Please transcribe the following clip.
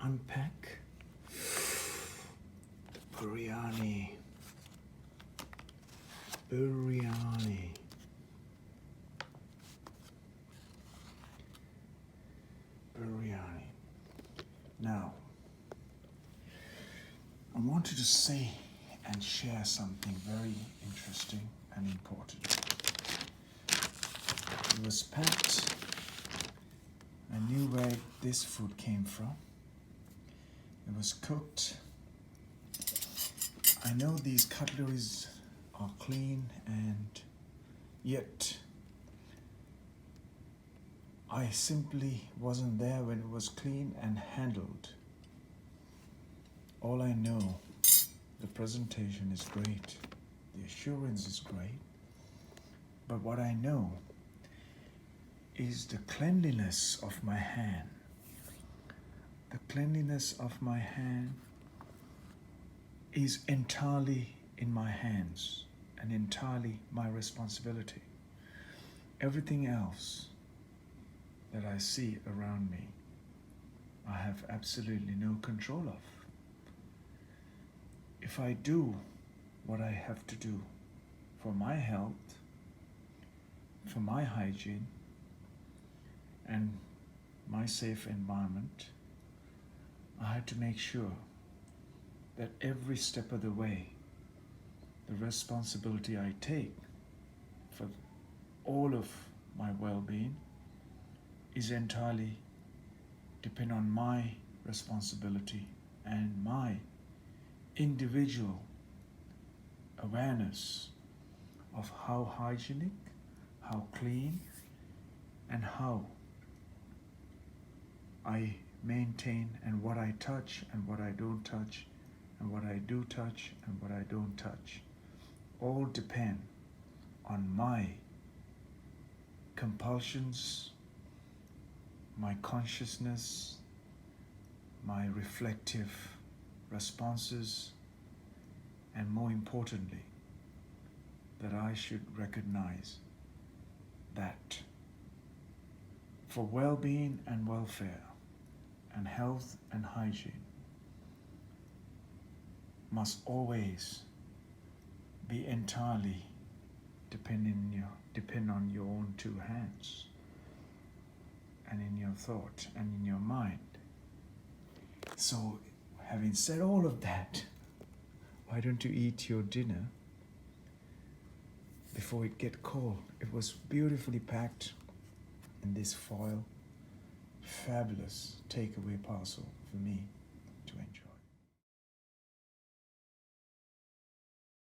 unpack the biryani. Biryani. Biryani. Now, I wanted to say and share something very interesting and important. It was packed. I knew where this food came from. It was cooked. I know these cutleries are clean, and yet I simply wasn't there when it was clean and handled. All I know, the presentation is great, the assurance is great, but what I know is the cleanliness of my hand. The cleanliness of my hand is entirely in my hands and entirely my responsibility. Everything else that I see around me, I have absolutely no control of. If I do what I have to do for my health, for my hygiene, and my safe environment, I had to make sure that every step of the way, the responsibility I take for all of my well-being is entirely depend on my responsibility and my individual awareness of how hygienic, how clean, and how I maintain, and what I touch and what I don't touch, and what I do touch and what I don't touch, all depend on my compulsions, my consciousness, my reflective responses, and more importantly, that I should recognize that for well-being and welfare and health and hygiene must always be entirely depend on your own two hands and in your thought and in your mind. So, having said all of that, why don't you eat your dinner before it get cold? It was beautifully packed in this foil, fabulous takeaway parcel for me.